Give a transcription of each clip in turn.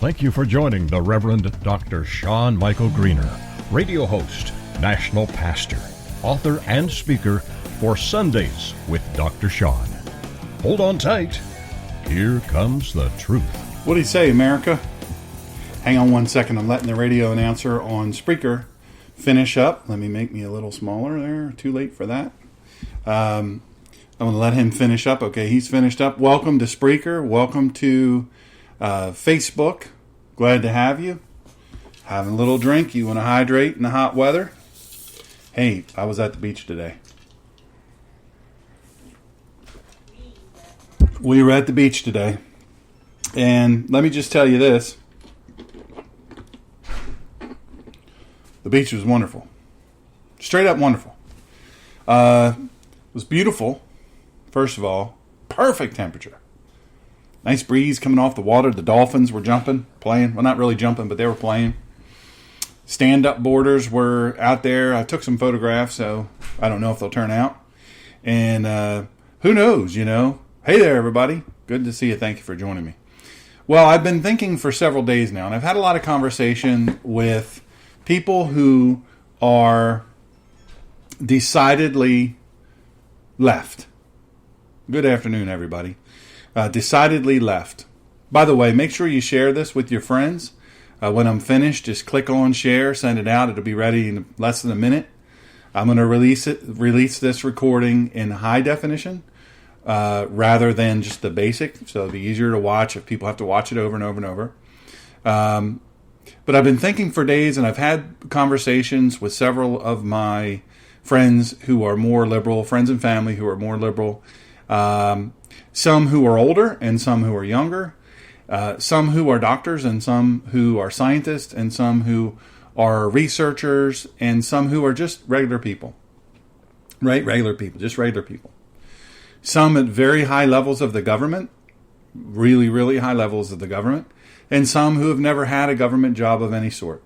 Thank you for joining the Reverend Dr. Shawn Michael Greener, radio host, national pastor, author, and speaker for Sundays with Dr. Shawn. Hold on tight. Here comes the truth. What do you say, America? Hang on one second. I'm letting the radio announcer on Spreaker finish up. Let me make me a little smaller there. Too late for that. I'm going to let him finish up. Okay, he's finished up. Welcome to Spreaker. Welcome to Facebook. Glad to have you. Having a little drink. You want to hydrate in the hot weather? Hey, I was at the beach today. We were at the beach today. And let me just tell you this. The beach was wonderful. Straight up wonderful. It was beautiful. First of all, perfect temperature. Nice breeze coming off the water. The dolphins were jumping, playing. Well, not really jumping, but they were playing. Stand-up boarders were out there. I took some photographs, so I don't know if they'll turn out. And who knows, you know. Hey there, everybody. Good to see you. Thank you for joining me. Well, I've been thinking for several days now, and I've had a lot of conversation with people who are decidedly left. Good afternoon, everybody. Decidedly left. By the way, make sure you share this with your friends. When I'm finished, just click on share, send it out. It'll be ready in less than a minute. I'm going to release this recording in high definition rather than just the basic, so it'll be easier to watch if people have to watch it over and over and over. But I've been thinking for days, and I've had conversations with several of my friends who are more liberal, friends and family who are more liberal, some who are older and some who are younger, some who are doctors and some who are scientists and some who are researchers and some who are just regular people. Right? Regular people, just regular people. Some at very high levels of the government, really, really high levels of the government, and some who have never had a government job of any sort.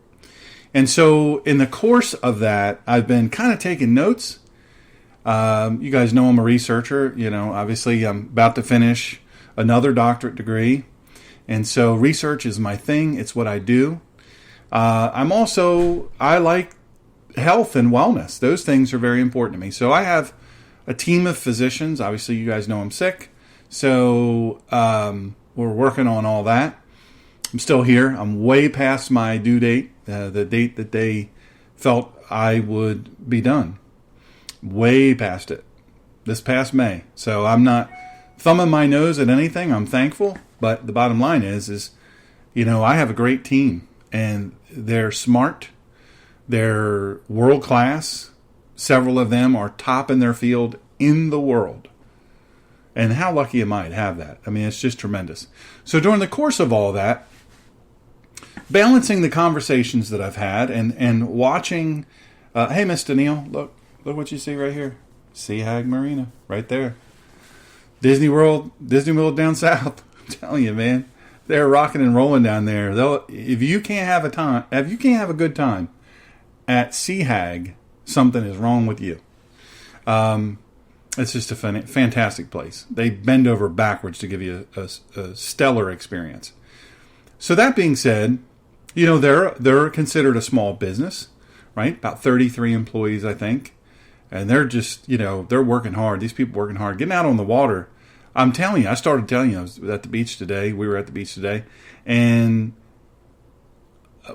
And so in the course of that, I've been kind of taking notes. You guys know I'm a researcher. You know, obviously I'm about to finish another doctorate degree. And so research is my thing. It's what I do. I like health and wellness. Those things are very important to me. So I have a team of physicians. Obviously, you guys know I'm sick. So we're working on all that. I'm still here. I'm way past my due date, the date that they felt I would be done. Way past it. This past May. So I'm not thumbing my nose at anything. I'm thankful. But the bottom line is, you know, I have a great team. And they're smart. They're world class. Several of them are top in their field in the world. And how lucky am I to have that? I mean, it's just tremendous. So during the course of all that, balancing the conversations that I've had and watching, hey, Mr. Neal, look what you see right here. Seahag Marina, right there. Disney World down south. I'm telling you, man, they're rocking and rolling down there. If you can't have a good time at Seahag, something is wrong with you. It's just a fantastic place. They bend over backwards to give you a stellar experience. So that being said, you know, they're considered a small business, right? About 33 employees, I think. And they're just, you know, they're working hard. These people working hard, getting out on the water. I'm telling you, I was at the beach today. We were at the beach today. And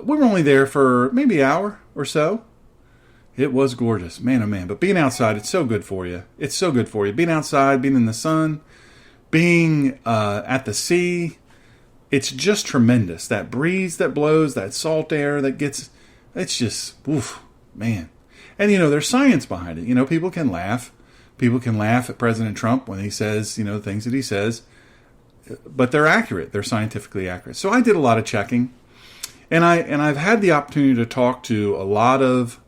we were only there for maybe an hour or so. It was gorgeous. Man, oh man. But being outside, it's so good for you. It's so good for you. Being outside, being in the sun, being at the sea, it's just tremendous. That breeze that blows, that salt air that gets, it's just, oof, man. And, you know, there's science behind it. You know, people can laugh. People can laugh at President Trump when he says, you know, things that he says. But they're accurate. They're scientifically accurate. So I did a lot of checking. And I've had the opportunity to talk to a lot of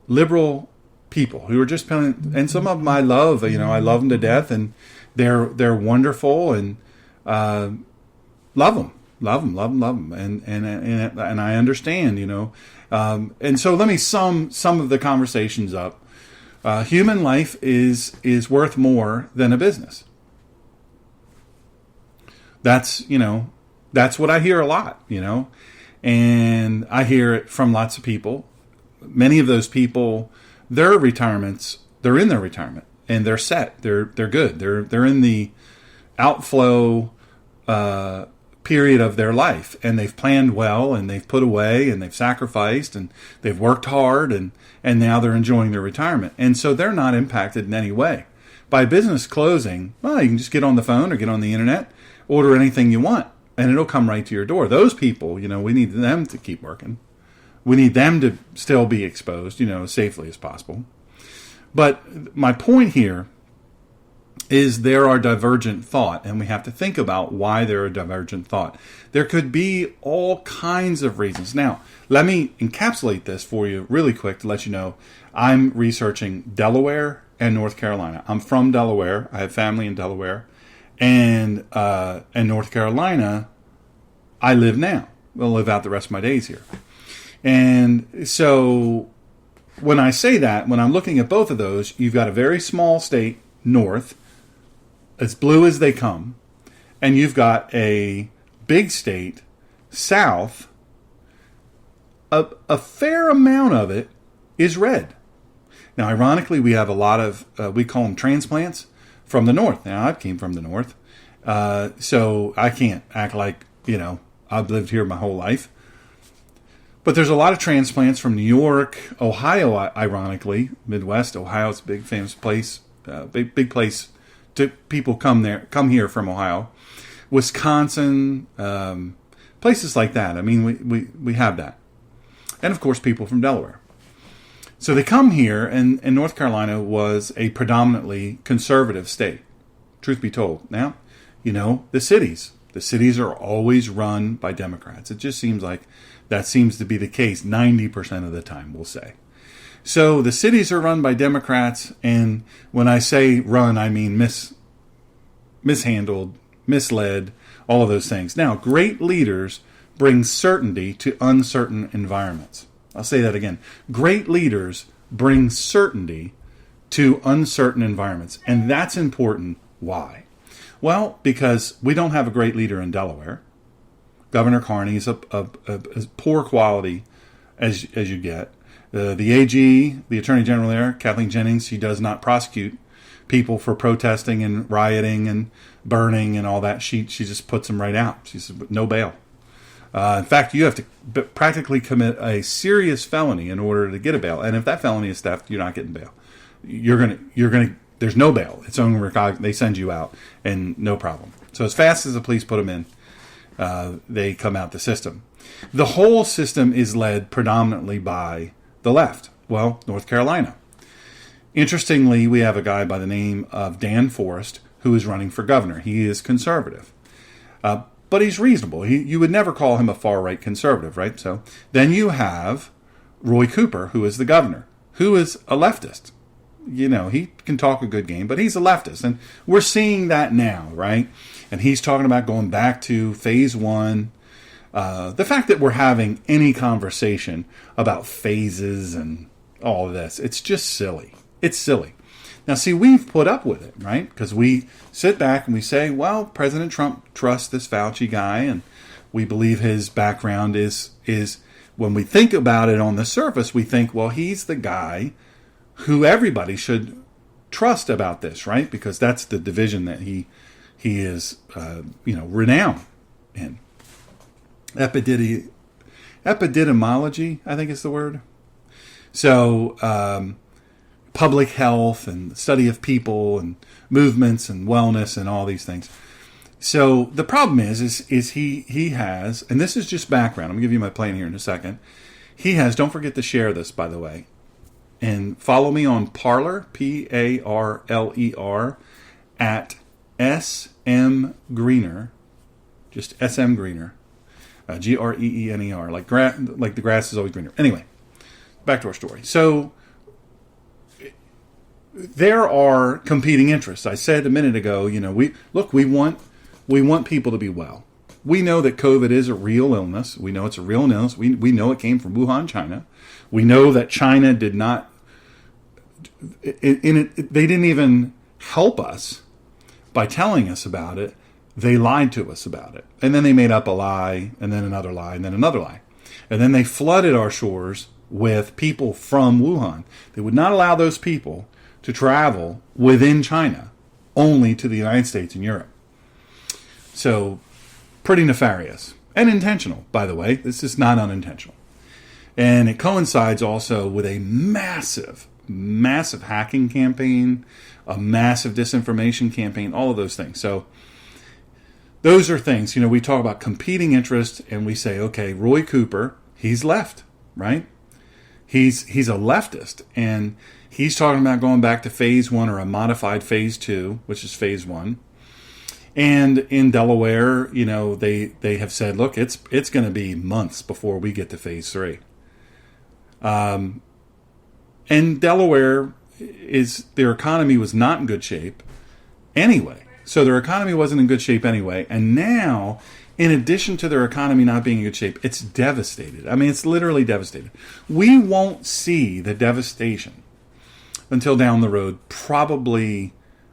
liberal people who are just playing, and some of them I love. You know, I love them to death, and they're wonderful, and love them, and I understand, you know, and so let me sum some of the conversations up. Human life is worth more than a business. That's, you know, That's what I hear a lot, and I hear it from lots of people. Many of those people, they're in their retirement and they're set. They're good. They're in the outflow period of their life, and they've planned well, and they've put away, and they've sacrificed, and they've worked hard, and now they're enjoying their retirement. And so they're not impacted in any way. By business closing, well, you can just get on the phone or get on the internet, order anything you want, and it'll come right to your door. Those people, we need them to keep working. We need them to still be exposed, as safely as possible. But my point here is there are divergent thought, and we have to think about why there are divergent thought. There could be all kinds of reasons. Now, let me encapsulate this for you really quick to let you know I'm researching Delaware and North Carolina. I'm from Delaware. I have family in Delaware. And North Carolina, I live now. I'll live out the rest of my days here. And so when I say that, when I'm looking at both of those, you've got a very small state, north, as blue as they come, and you've got a big state, south. A fair amount of it is red. Now, ironically, we have a lot of, we call them transplants, from the north. Now, I came from the north, so I can't act like, I've lived here my whole life. But there's a lot of transplants from New York, Ohio, ironically. Midwest, Ohio's a big famous place, big place to people come here from Ohio. Wisconsin, places like that. I mean, we have that. And of course, people from Delaware. So they come here, and North Carolina was a predominantly conservative state, truth be told. Now, the cities are always run by Democrats. It just seems like that seems to be the case 90% of the time, we'll say. So the cities are run by Democrats, and when I say run, I mean mishandled, misled, all of those things. Now, great leaders bring certainty to uncertain environments. I'll say that again. Great leaders bring certainty to uncertain environments, and that's important. Why? Well, because we don't have a great leader in Delaware. Governor Carney is as poor quality as you get. The AG, the Attorney General there, Kathleen Jennings, she does not prosecute people for protesting and rioting and burning and all that. She just puts them right out. She says no bail. In fact, you have to practically commit a serious felony in order to get a bail. And if that felony is theft, you're not getting bail. You're gonna. There's no bail. It's only they send you out, and no problem. So as fast as the police put them in, they come out the system. The whole system is led predominantly by the left. Well, North Carolina. Interestingly, we have a guy by the name of Dan Forrest who is running for governor. He is conservative. But he's reasonable. You would never call him a far-right conservative, right? So then you have Roy Cooper, who is the governor, who is a leftist. He can talk a good game, but he's a leftist. And we're seeing that now, right? And he's talking about going back to phase one. The fact that we're having any conversation about phases and all of this, it's just silly. It's silly. Now, see, we've put up with it, right? Because we sit back and we say, well, President Trump trusts this Fauci guy, and we believe his background is when we think about it on the surface, we think, well, he's the guy who everybody should trust about this, right? Because that's the division that he is, renowned in. Epidemiology, I think is the word. So, public health and study of people and movements and wellness and all these things. So the problem is he has, and this is just background. I'm going to give you my plan here in a second. He has, don't forget to share this, by the way, and follow me on Parler, Parler, at SM Greener, just SM Greener, Greener, like the grass is always greener. Anyway, back to our story. So there are competing interests. I said a minute ago, we want people to be well. We know that COVID is a real illness. We know it's a real illness. We know it came from Wuhan, China. We know that China did not, they didn't even help us by telling us about it they lied to us about it. And then they made up a lie, and then another lie, and then another lie. And then they flooded our shores with people from Wuhan. They would not allow those people to travel within China, only to the United States and Europe. So, pretty nefarious. And intentional, by the way. This is not unintentional. And it coincides also with a massive hacking campaign, a massive disinformation campaign, all of those things. So, those are things, we talk about competing interests, and we say, okay, Roy Cooper, he's left, right? He's a leftist, and he's talking about going back to phase 1 or a modified phase 2, which is phase 1. And in Delaware, they have said, look, it's going to be months before we get to phase 3. And Delaware their economy was not in good shape anyway. So their economy wasn't in good shape anyway. And now, in addition to their economy not being in good shape, it's devastated. I mean, it's literally devastated. We won't see the devastation until down the road, probably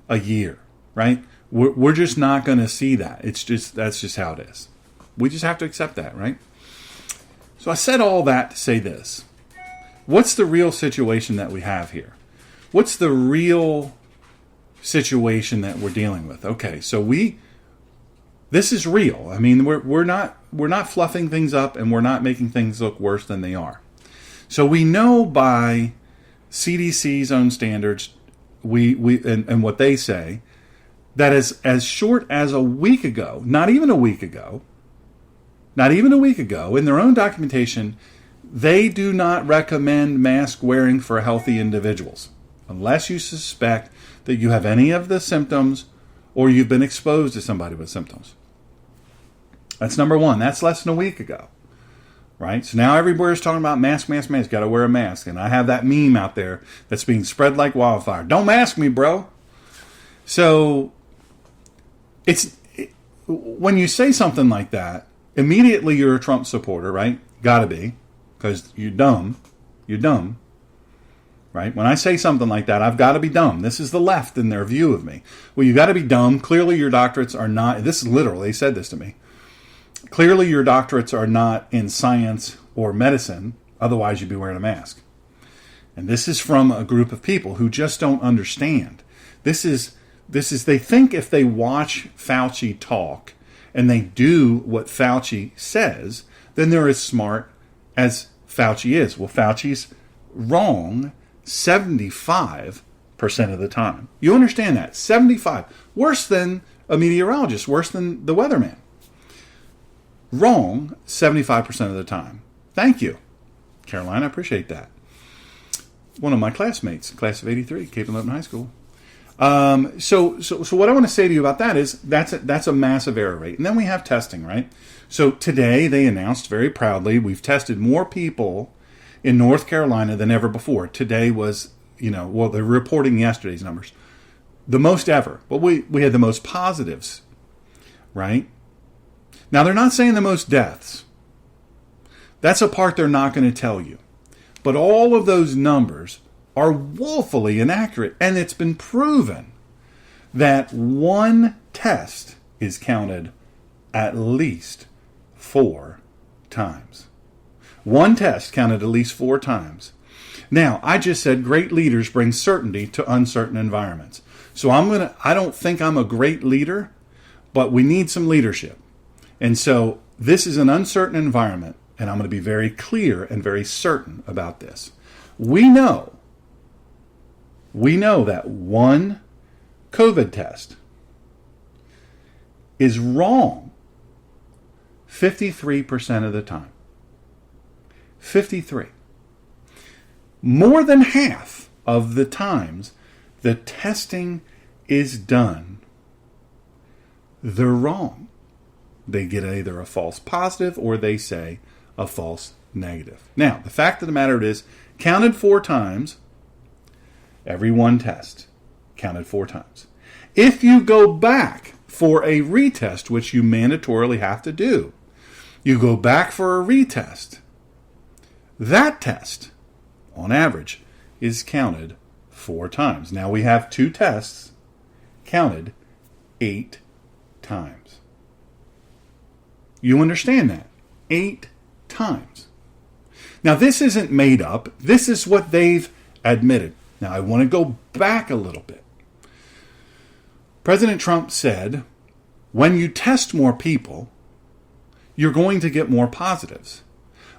a year, right? We're just not going to see that. That's just how it is. We just have to accept that, right? So I said all that to say this. What's the real situation that we have here? What's the real situation that we're dealing with? Okay, so this is real. I mean, we're not fluffing things up, and we're not making things look worse than they are. So we know by CDC's own standards, and what they say, that as short as a week ago, not even a week ago, in their own documentation, they do not recommend mask wearing for healthy individuals unless you suspect that you have any of the symptoms or you've been exposed to somebody with symptoms. That's number one. That's less than a week ago, right? So now everywhere's talking about mask. Got to wear a mask. And I have that meme out there that's being spread like wildfire. Don't mask me, bro. So when you say something like that, immediately you're a Trump supporter, right? Got to be, because you're dumb. You're dumb, right? When I say something like that, I've got to be dumb. This is the left in their view of me. Well, you got to be dumb. Clearly your doctorates are not, this is literally, they said this to me. Clearly your doctorates are not in science or medicine. Otherwise you'd be wearing a mask. And this is from a group of people who just don't understand. This is they think if they watch Fauci talk and they do what Fauci says, then they're as smart as Fauci is. Well, Fauci's wrong 75% of the time. You understand that? 75. Worse than a meteorologist, worse than the weatherman. Wrong 75% of the time. Thank you, Caroline. I appreciate that. One of my classmates, class of 83, Cape and Lipton High School. So what I want to say to you about that is that's a massive error rate. And then we have testing, right? So today they announced very proudly we've tested more people in North Carolina than ever before. Today was, they're reporting yesterday's numbers. The most ever. But we had the most positives, right? Now they're not saying the most deaths. That's a part they're not going to tell you. But all of those numbers are woefully inaccurate. And it's been proven that one test is counted at least 4 times. One test counted at least 4 times. Now, I just said great leaders bring certainty to uncertain environments. So I don't think I'm a great leader, but we need some leadership. And so this is an uncertain environment, and I'm going to be very clear and very certain about this. We know that one COVID test is wrong 53% of the time. 53. More than half of the times the testing is done, they're wrong. They get either a false positive or they say a false negative. Now, the fact of the matter is, counted 4 times, every one test counted 4 times. If you go back for a retest, which you mandatorily have to do, you go back for a retest, that test, on average, is counted 4 times. Now we have 2 tests counted 8 times. You understand that? 8 times. Now, this isn't made up. This is what they've admitted. Now, I want to go back a little bit. President Trump said, when you test more people, you're going to get more positives.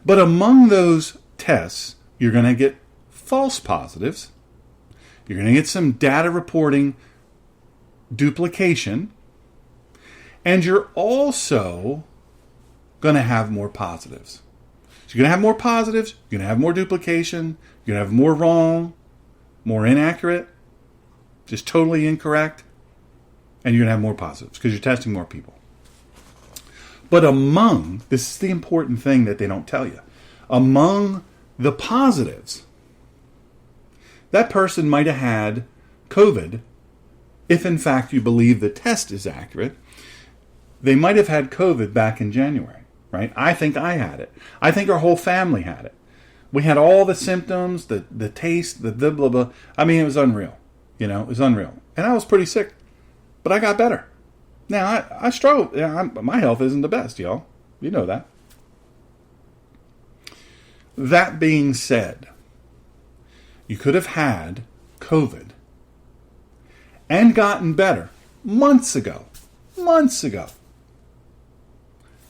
But among those tests, you're going to get false positives. You're going to get some data reporting duplication. And you're also going to have more positives. So you're going to have more positives, you're going to have more duplication, you're going to have more wrong, more inaccurate, just totally incorrect, and you're going to have more positives because you're testing more people. But this is the important thing that they don't tell you, among the positives, that person might have had COVID, if in fact you believe the test is accurate. They might have had COVID back in January. Right? I think I had it. I think our whole family had it. We had all the symptoms, the taste, the blah, blah, blah. I mean, it was unreal. It was unreal. And I was pretty sick, but I got better. Now, I struggled. My health isn't the best, y'all. You know that. That being said, you could have had COVID and gotten better months ago.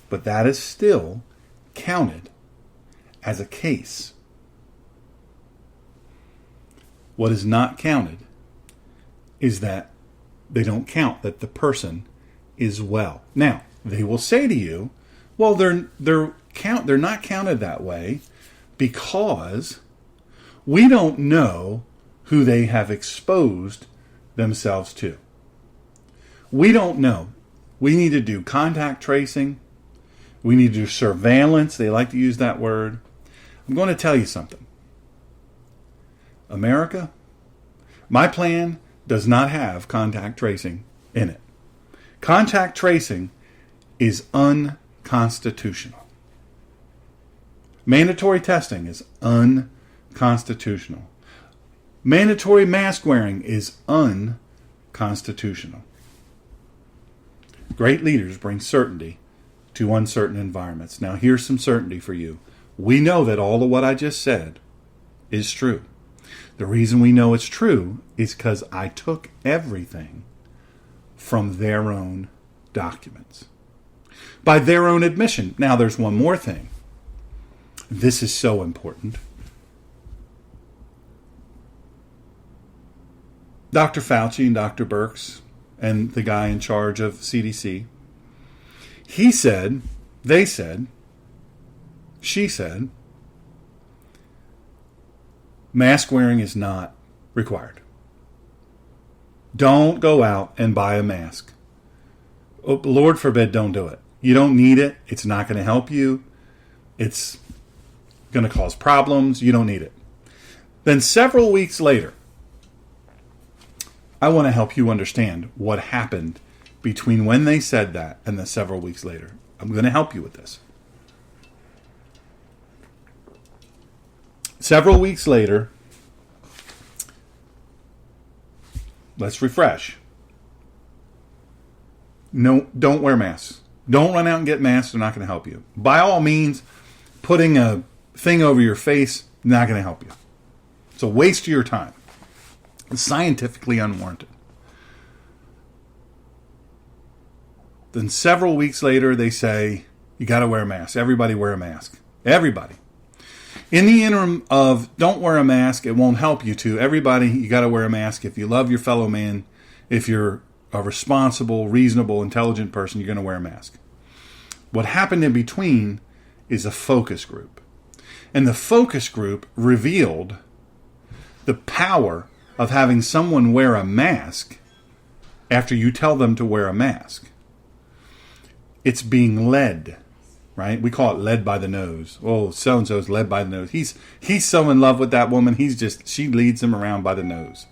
But that is still counted as a case. What is not counted is that they don't count that the person is well. Now, they will say to you, well, they're not counted that way because we don't know who they have exposed themselves to. We don't know. We need to do contact tracing. We need to do surveillance. They like to use that word. I'm going to tell you something. America, my plan does not have contact tracing in it. Contact tracing is unconstitutional. Mandatory testing is unconstitutional. Mandatory mask wearing is unconstitutional. Great leaders bring certainty to uncertain environments. Now, here's some certainty for you. We know that all of what I just said is true. The reason we know it's true is because I took everything from their own documents. By their own admission. Now, there's one more thing. This is so important. Dr. Fauci and Dr. Birx and the guy in charge of CDC, he said, they said, she said, mask wearing is not required. Don't go out and buy a mask. Oh, Lord forbid, don't do it. You don't need it. It's not going to help you. It's going to cause problems. You don't need it. Then several weeks later, I want to help you understand what happened between when they said that and the several weeks later. I'm going to help you with this. Several weeks later, let's refresh. No, don't wear masks. Don't run out and get masks. They're not going to help you. By all means, putting a thing over your face, not going to help you. It's a waste of your time. It's scientifically unwarranted. Then several weeks later, they say, you got to wear a mask. Everybody wear a mask. Everybody. In the interim of don't wear a mask, it won't help you to. Everybody, you got to wear a mask. If you love your fellow man, if you're a responsible, reasonable, intelligent person, you're going to wear a mask. What happened in between is a focus group. And the focus group revealed the power of having someone wear a mask after you tell them to wear a mask. It's being led, right? We call it led by the nose. Oh, so-and-so's led by the nose. He's so in love with that woman, she leads him around by the nose.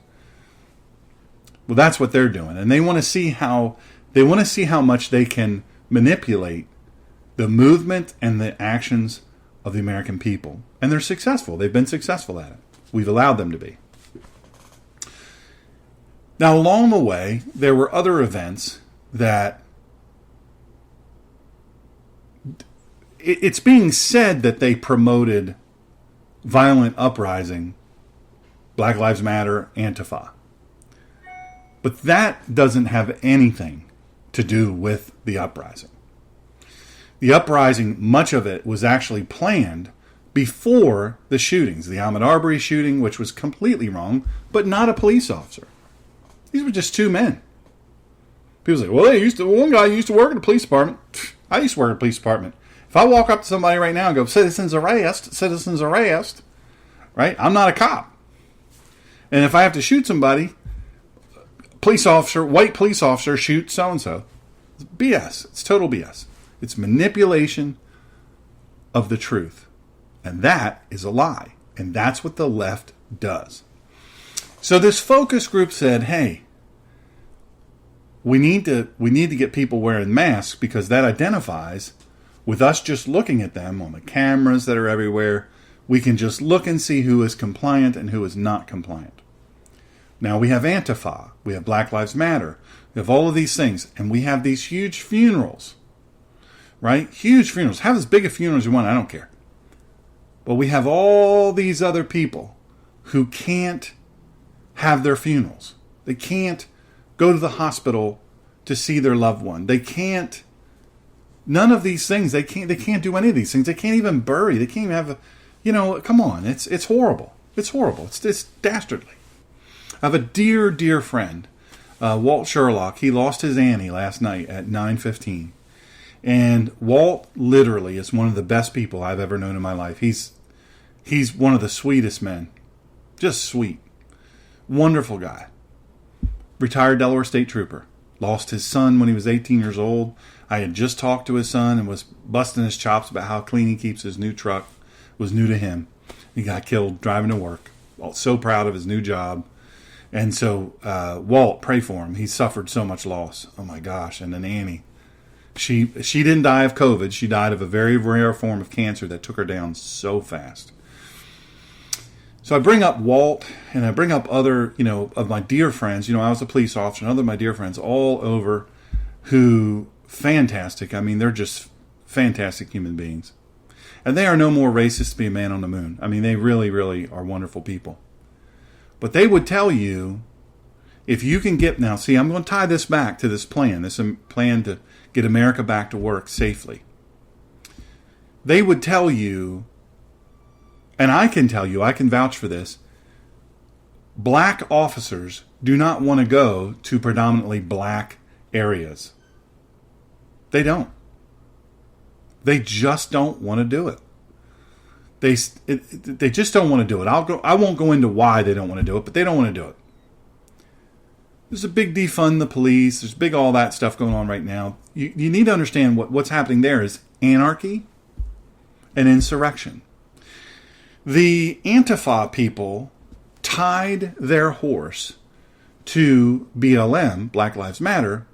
Well, that's what they're doing. And they want to see how much they can manipulate the movement and the actions of the American people. And they're successful. They've been successful at it. We've allowed them to be. Now, along the way, there were other events that it's being said that they promoted violent uprising, Black Lives Matter, Antifa. But that doesn't have anything to do with the uprising. The uprising, much of it was actually planned before the shootings. The Ahmaud Arbery shooting, which was completely wrong, but not a police officer. These were just two men. People say, well, one guy used to work in the police department. I used to work in the police department. If I walk up to somebody right now and go, citizens arrest, right? I'm not a cop. And if I have to shoot somebody, white police officer shoots so-and-so. It's BS. It's total BS. It's manipulation of the truth. And that is a lie. And that's what the left does. So this focus group said, hey, we need to get people wearing masks because that identifies with us just looking at them on the cameras that are everywhere. We can just look and see who is compliant and who is not compliant. Now we have Antifa, we have Black Lives Matter, we have all of these things, and we have these huge funerals, right? Huge funerals. Have as big a funeral as you want, I don't care. But we have all these other people who can't have their funerals. They can't go to the hospital to see their loved one. They can't, none of these things, they can't do any of these things. They can't even bury. They can't even have come on. It's horrible. It's horrible. It's dastardly. I have a dear, dear friend, Walt Sherlock. He lost his Annie last night at 9:15. And Walt literally is one of the best people I've ever known in my life. He's one of the sweetest men. Just sweet. Wonderful guy. Retired Delaware State Trooper. Lost his son when he was 18 years old. I had just talked to his son and was busting his chops about how clean he keeps his new truck. It was new to him. He got killed driving to work. So proud of his new job. And so, Walt, pray for him. He suffered so much loss. Oh my gosh. And then Annie. She didn't die of COVID. She died of a very rare form of cancer that took her down so fast. So I bring up Walt, and I bring up other, of my dear friends. I was a police officer, and other of my dear friends all over who, fantastic. I mean, they're just fantastic human beings. And they are no more racist to be a man on the moon. I mean, they really, really are wonderful people. But they would tell you, if you can get, now see, I'm going to tie this back to this plan to get America back to work safely. They would tell you, and I can tell you, I can vouch for this, black officers do not want to go to predominantly black areas. They don't. They just don't want to do it. They just don't want to do it. I won't go into why they don't want to do it, but they don't want to do it. There's a big defund the police. There's big all that stuff going on right now. You need to understand what's happening there is anarchy and insurrection. The Antifa people tied their horse to BLM, Black Lives Matter,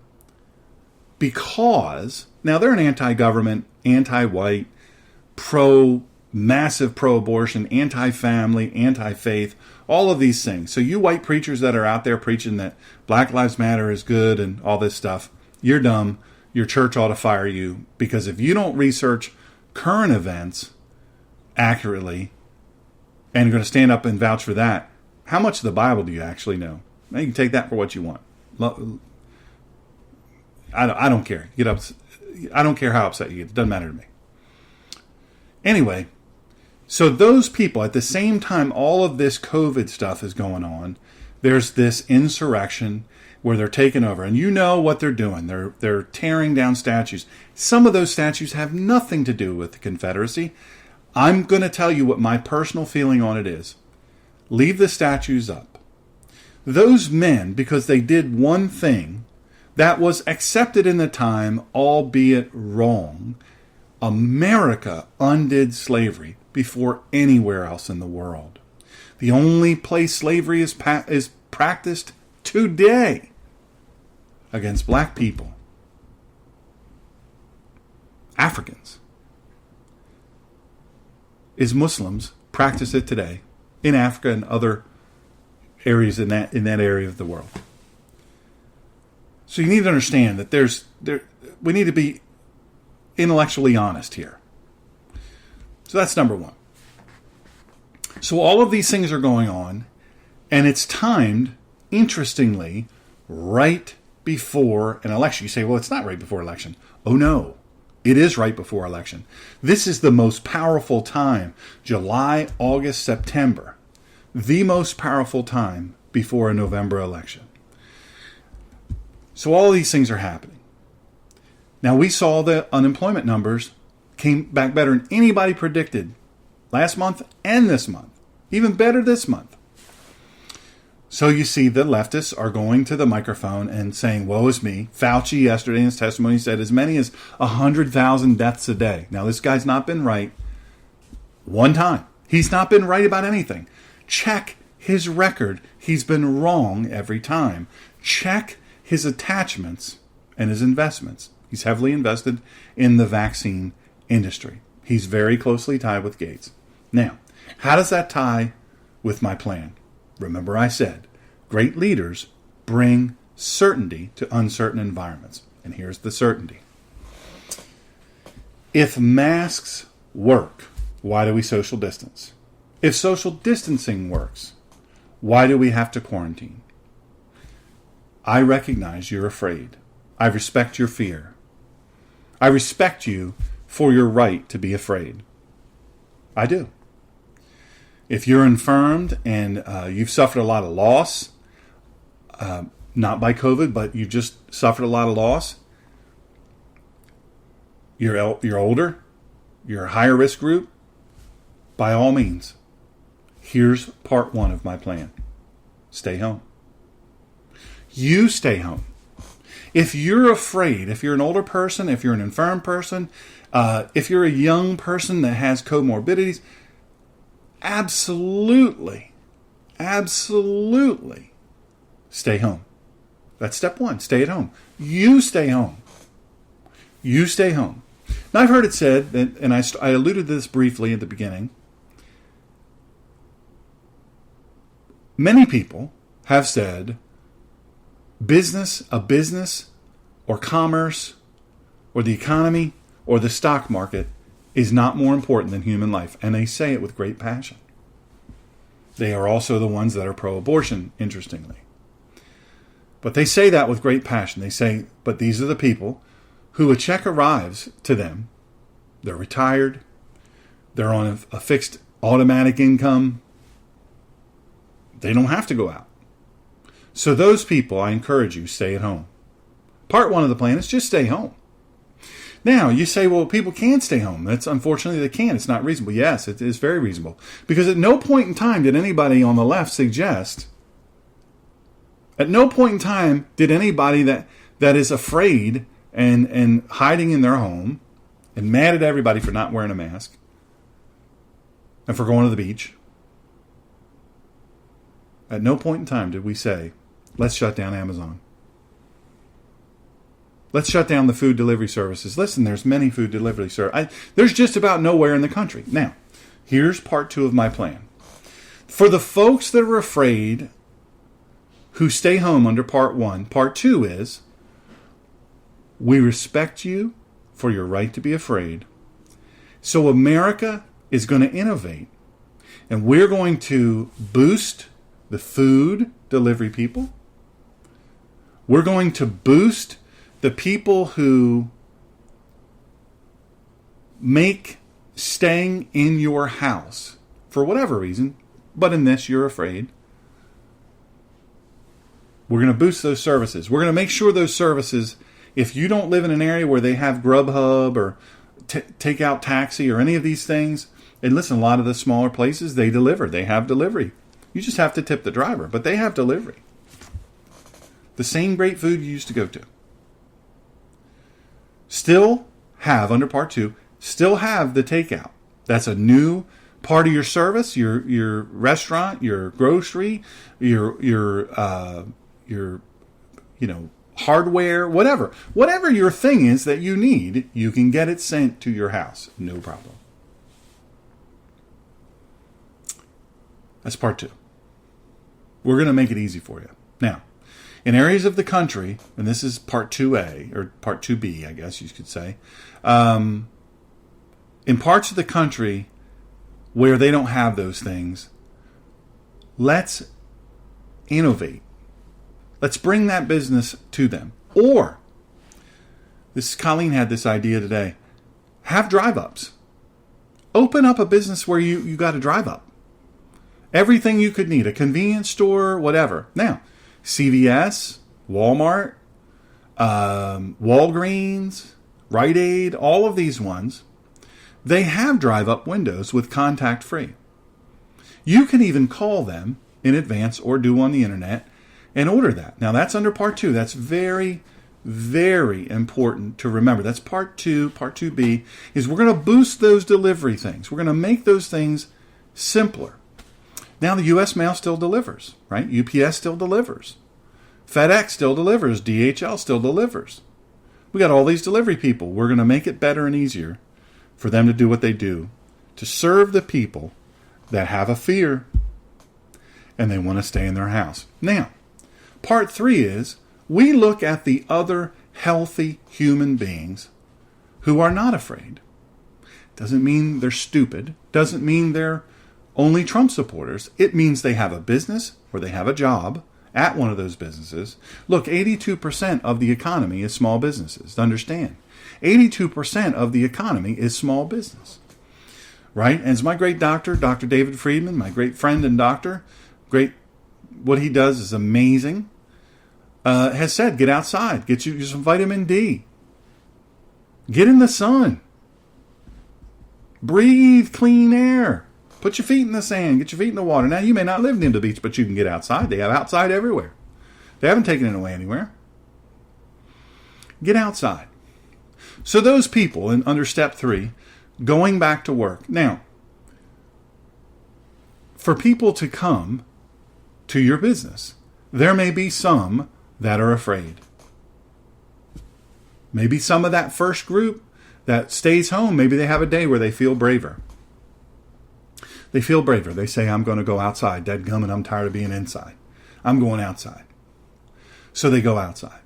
because now they're an anti-government, anti-white, massive pro-abortion, anti-family, anti-faith, all of these things. So you white preachers that are out there preaching that Black Lives Matter is good and all this stuff, you're dumb. Your church ought to fire you, because if you don't research current events accurately and you're going to stand up and vouch for that, how much of the Bible do you actually know? Now you can take that for what you want. I don't care. Get up. I don't care how upset you get. It doesn't matter to me. Anyway, so those people, at the same time all of this COVID stuff is going on, there's this insurrection where they're taking over. And you know what they're doing. They're tearing down statues. Some of those statues have nothing to do with the Confederacy. I'm going to tell you what my personal feeling on it is. Leave the statues up. Those men, because they did one thing that was accepted in the time, albeit wrong, America undid slavery before anywhere else in the world. The only place slavery is practiced today against black people, Africans, is Muslims practice it today in Africa and other areas in that area of the world. So you need to understand that we need to be intellectually honest here. So that's number one. So all of these things are going on, and it's timed, interestingly, right before an election. You say, well, it's not right before election. Oh, no. It is right before election. This is the most powerful time, July, August, September. The most powerful time before a November election. So all of these things are happening. Now, we saw the unemployment numbers came back better than anybody predicted last month and this month. Even better this month. So you see the leftists are going to the microphone and saying, woe is me. Fauci yesterday in his testimony said as many as 100,000 deaths a day. Now, this guy's not been right one time. He's not been right about anything. Check his record. He's been wrong every time. Check his attachments and his investments. He's heavily invested in the vaccine industry. He's very closely tied with Gates. Now, how does that tie with my plan? Remember I said, great leaders bring certainty to uncertain environments. And here's the certainty. If masks work, why do we social distance? If social distancing works, why do we have to quarantine? I recognize you're afraid. I respect your fear. I respect you for your right to be afraid. I do. If you're infirmed and you've suffered a lot of loss, not by COVID, but you've just suffered a lot of loss, you're older, you're a higher risk group, by all means, here's part one of my plan. Stay home. You stay home. If you're afraid, if you're an older person, if you're an infirm person, if you're a young person that has comorbidities, absolutely stay home. That's step one. Stay at home. You stay home. You stay home. Now, I've heard it said, and I alluded to this briefly at the beginning, many people have said a business or commerce or the economy or the stock market is not more important than human life. And they say it with great passion. They are also the ones that are pro-abortion, interestingly. But they say that with great passion. They say, but these are the people who a check arrives to them. They're retired. They're on a fixed automatic income. They don't have to go out. So those people, I encourage you, stay at home. Part one of the plan is just stay home. Now, you say, well, people can stay home. That's unfortunately they can. It's not reasonable. Yes, it is very reasonable. Because at no point in time did anybody on the left suggest, at no point in time did anybody that is afraid and hiding in their home and mad at everybody for not wearing a mask and for going to the beach, at no point in time did we say, let's shut down Amazon. Let's shut down the food delivery services. Listen, there's many food delivery services. There's just about nowhere in the country. Now, here's part two of my plan. For the folks that are afraid who stay home under part one, part two is, we respect you for your right to be afraid. So America is going to innovate. And we're going to boost the food delivery people. We're going to boost the people who make staying in your house, for whatever reason, but in this you're afraid. We're going to boost those services. We're going to make sure those services, if you don't live in an area where they have Grubhub or Takeout Taxi or any of these things, and listen, a lot of the smaller places, they deliver. They have delivery. You just have to tip the driver, but they have delivery. The same great food you used to go to. Still have, under part two, still have the takeout. That's a new part of your service, your restaurant, your grocery, your hardware, whatever your thing is that you need, you can get it sent to your house, no problem. That's part two. We're going to make it easy for you. Now, in areas of the country, and this is part 2A, or part 2B, I guess you could say, in parts of the country where they don't have those things. Let's innovate. Let's bring that business to them. Or, Colleen had this idea today. Have drive-ups. Open up a business where you got a drive-up. Everything you could need, a convenience store, whatever. Now, CVS, Walmart, Walgreens, Rite Aid, all of these ones, they have drive-up windows with contact-free. You can even call them in advance or do on the internet and order that. Now, that's under part 2. That's very, very important to remember. That's part 2. Part 2B is we're going to boost those delivery things. We're going to make those things simpler. Now, the U.S. Mail still delivers, right? UPS still delivers. FedEx still delivers. DHL still delivers. We got all these delivery people. We're going to make it better and easier for them to do what they do, to serve the people that have a fear and they want to stay in their house. Now, part 3 is we look at the other healthy human beings who are not afraid. Doesn't mean they're stupid. Doesn't mean they're only Trump supporters. It means they have a business or they have a job at one of those businesses. Look, 82% of the economy is small businesses. Understand, 82% of the economy is small business. Right? And as my great doctor, Dr. David Friedman, my great friend and doctor, what he does is amazing, has said, get outside, get you some vitamin D. Get in the sun. Breathe clean air. Put your feet in the sand. Get your feet in the water. Now, you may not live near the beach, but you can get outside. They have outside everywhere. They haven't taken it away anywhere. Get outside. So those people, under step 3, going back to work. Now, for people to come to your business, there may be some that are afraid. Maybe some of that first group that stays home, maybe they have a day where they feel braver. They feel braver. They say, I'm going to go outside. Dadgummit, I'm tired of being inside. I'm going outside. So they go outside.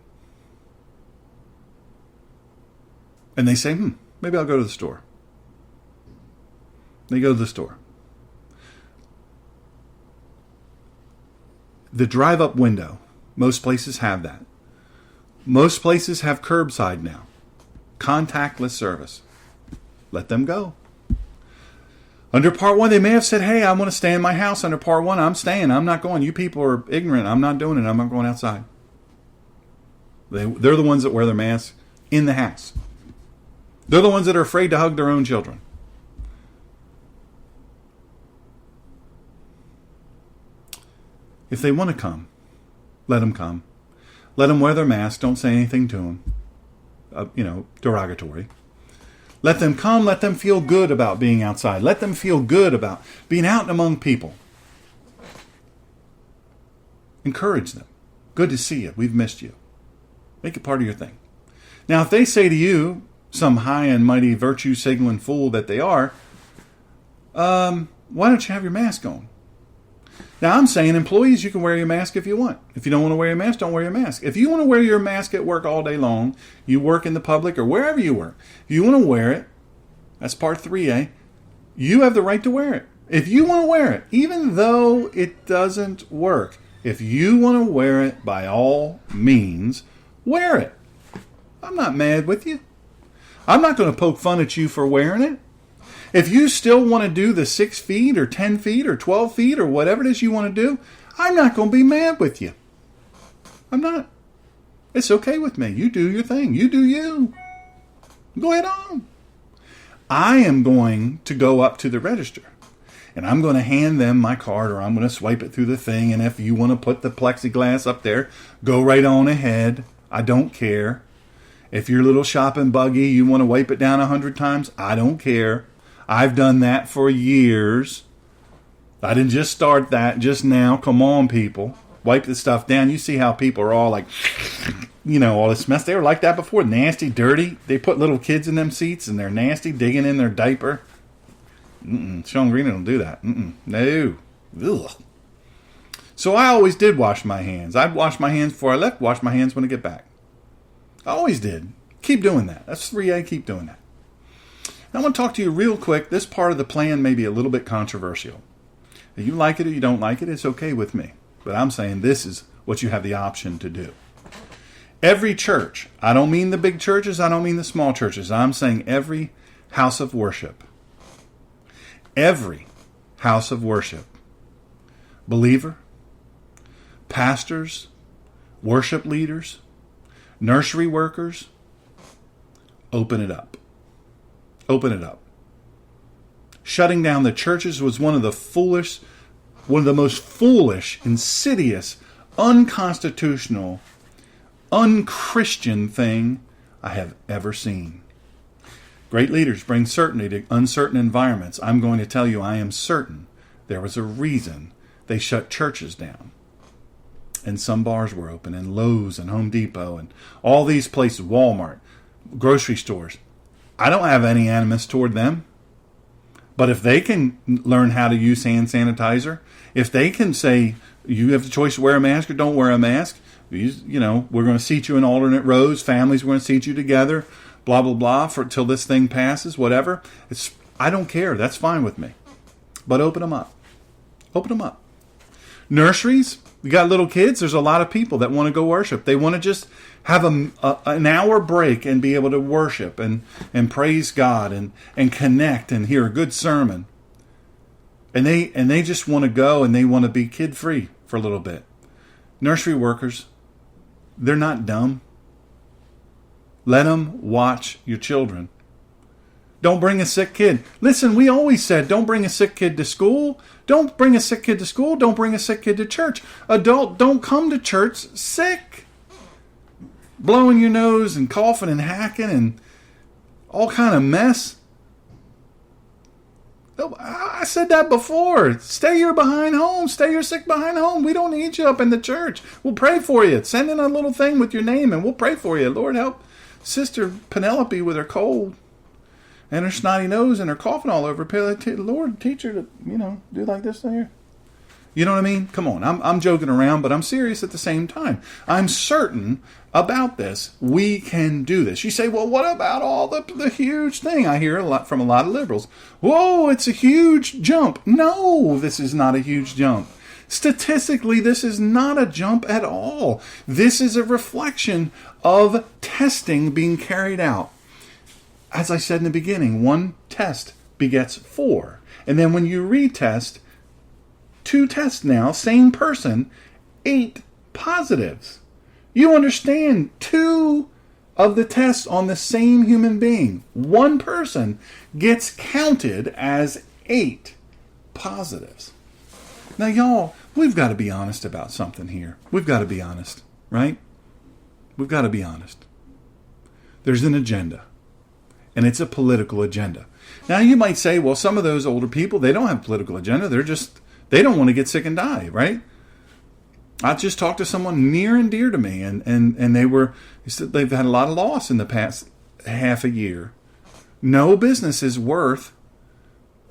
And they say, maybe I'll go to the store. They go to the store. The drive-up window, most places have that. Most places have curbside now. Contactless service. Let them go. Under part 1, they may have said, hey, I want to stay in my house. Under part 1, I'm staying. I'm not going. You people are ignorant. I'm not doing it. I'm not going outside. They're the ones that wear their masks in the house. They're the ones that are afraid to hug their own children. If they want to come, let them come. Let them wear their mask. Don't say anything to them, derogatory. Let them come. Let them feel good about being outside. Let them feel good about being out among people. Encourage them. Good to see you. We've missed you. Make it part of your thing. Now, if they say to you, some high and mighty virtue signaling fool that they are, why don't you have your mask on? Now, I'm saying, employees, you can wear your mask if you want. If you don't want to wear your mask, don't wear your mask. If you want to wear your mask at work all day long, you work in the public or wherever you work, if you want to wear it, that's part 3A, you have the right to wear it. If you want to wear it, even though it doesn't work, if you want to wear it, by all means, wear it. I'm not mad with you. I'm not going to poke fun at you for wearing it. If you still want to do the 6 feet or 10 feet or 12 feet or whatever it is you want to do, I'm not going to be mad with you. I'm not. It's okay with me. You do your thing. You do you. Go ahead on. I am going to go up to the register and I'm going to hand them my card, or I'm going to swipe it through the thing. And if you want to put the plexiglass up there, go right on ahead. I don't care. If your little shopping buggy, you want to wipe it down 100 times, I don't care. I've done that for years. I didn't just start that just now. Come on, people. Wipe this stuff down. You see how people are all like, all this mess. They were like that before. Nasty, dirty. They put little kids in them seats and they're nasty, digging in their diaper. Shawn Green don't do that. No. Ugh. So I always did wash my hands. I'd wash my hands before I left, wash my hands when I get back. I always did. Keep doing that. That's 3A. Keep doing that. I want to talk to you real quick. This part of the plan may be a little bit controversial. If you like it or you don't like it, it's okay with me. But I'm saying this is what you have the option to do. Every church, I don't mean the big churches, I don't mean the small churches. I'm saying every house of worship. Every house of worship. Believer, pastors, worship leaders, nursery workers, open it up. Open it up. Shutting down the churches was one of the most foolish, insidious, unconstitutional, unchristian thing I have ever seen. Great leaders bring certainty to uncertain environments. I'm going to tell you, I am certain there was a reason they shut churches down. And some bars were open, and Lowe's and Home Depot and all these places, Walmart, grocery stores. I don't have any animus toward them. But if they can learn how to use hand sanitizer, if they can say you have the choice to wear a mask or don't wear a mask, we're going to seat you in alternate rows, families, we're going to seat you together, blah, blah, blah, till this thing passes, whatever. I don't care. That's fine with me. But open them up. Open them up. Nurseries, you got little kids, there's a lot of people that want to go worship. They want to just have an hour break and be able to worship and praise God and connect and hear a good sermon. And they just want to go and they want to be kid-free for a little bit. Nursery workers, they're not dumb. Let them watch your children. Don't bring a sick kid. Listen, we always said, don't bring a sick kid to school. Don't bring a sick kid to school. Don't bring a sick kid to church. Adult, don't come to church sick. Blowing your nose and coughing and hacking and all kind of mess. I said that before. Stay your behind home. Stay your sick behind home. We don't need you up in the church. We'll pray for you. Send in a little thing with your name and we'll pray for you. Lord, help Sister Penelope with her cold and her snotty nose and her coughing all over. Lord, teach her to, do like this there. You know what I mean? Come on. I'm joking around, but I'm serious at the same time. I'm certain about this. We can do this. You say, well, what about all the huge thing? I hear a lot from a lot of liberals. Whoa, it's a huge jump. No, this is not a huge jump. Statistically, this is not a jump at all. This is a reflection of testing being carried out. As I said in the beginning, one test begets 4. And then when you retest, 2 tests now, same person, 8 positives. You understand, 2 of the tests on the same human being, one person, gets counted as 8 positives. Now, y'all, we've got to be honest about something here. We've got to be honest, right? We've got to be honest. There's an agenda, and it's a political agenda. Now, you might say, well, some of those older people, they don't have a political agenda. They don't want to get sick and die, right? I just talked to someone near and dear to me, and they said they've had a lot of loss in the past half a year. No business is worth.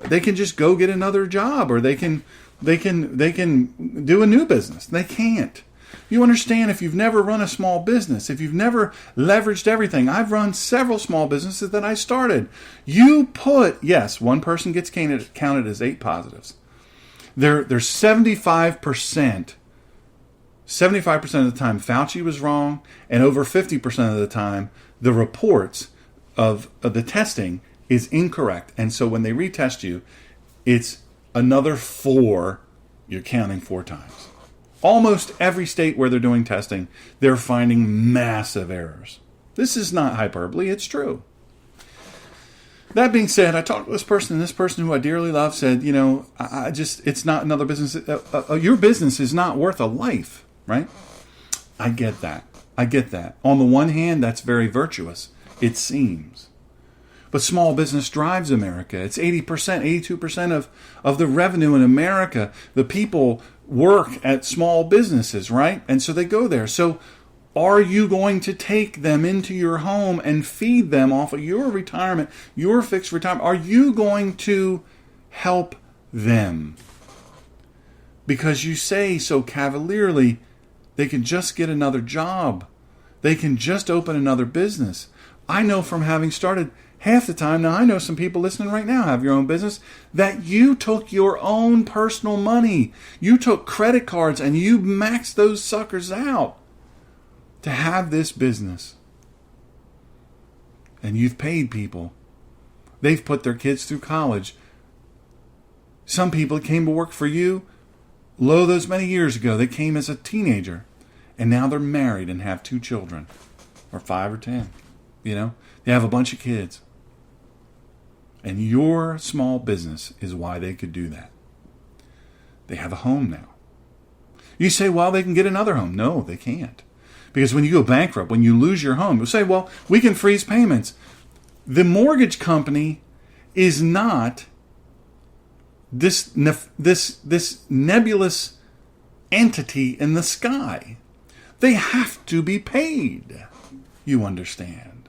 They can just go get another job, or they can do a new business. They can't. You understand, if you've never run a small business, if you've never leveraged everything, I've run several small businesses that I started. Yes, one person gets counted as 8 positives. There's 75%. 75% of the time Fauci was wrong, and over 50% of the time the reports of the testing is incorrect. And so when they retest you, it's another 4 you're counting 4 times. Almost every state where they're doing testing, they're finding massive errors. This is not hyperbole, it's true. That being said, I talked to this person, and this person who I dearly love said, it's not another business. Your business is not worth a life, right? I get that. On the one hand, that's very virtuous, it seems. But small business drives America. It's 80%, 82% of the revenue in America. The people work at small businesses, right? And so they go there. So are you going to take them into your home and feed them off of your retirement, your fixed retirement? Are you going to help them? Because you say so cavalierly, they can just get another job. They can just open another business. I know from having started, half the time, now I know some people listening right now have your own business, that you took your own personal money. You took credit cards and you maxed those suckers out to have this business. And you've paid people. They've put their kids through college. Some people came to work for you, those many years ago, they came as a teenager. And now they're married and have 2 children. Or 5 or 10. They have a bunch of kids. And your small business is why they could do that. They have a home now. You say, well, they can get another home. No, they can't. Because when you go bankrupt, when you lose your home, you say, well, we can freeze payments. The mortgage company is not this nebulous entity in the sky. They have to be paid. You understand.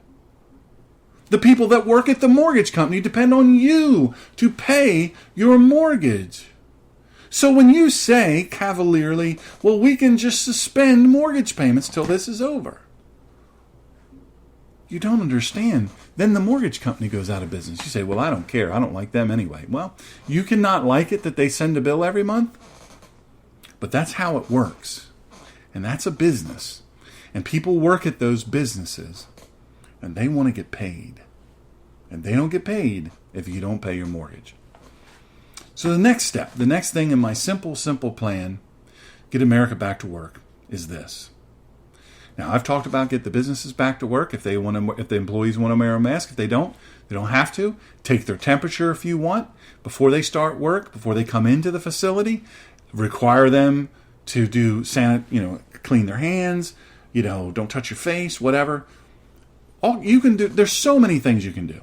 The people that work at the mortgage company depend on you to pay your mortgage. So when you say cavalierly, well, we can just suspend mortgage payments till this is over, you don't understand. Then the mortgage company goes out of business. You say, well, I don't care. I don't like them anyway. Well, you cannot like it that they send a bill every month, but that's how it works. And that's a business. And people work at those businesses. And they want to get paid. And they don't get paid if you don't pay your mortgage. So the next step, the next thing in my simple plan, get America back to work, is this. Now, I've talked about get the businesses back to work if the employees want to wear a mask. If they don't have to. Take their temperature if you want before they start work, before they come into the facility. Require them to do clean their hands. Don't touch your face, whatever. All you can do, there's so many things you can do.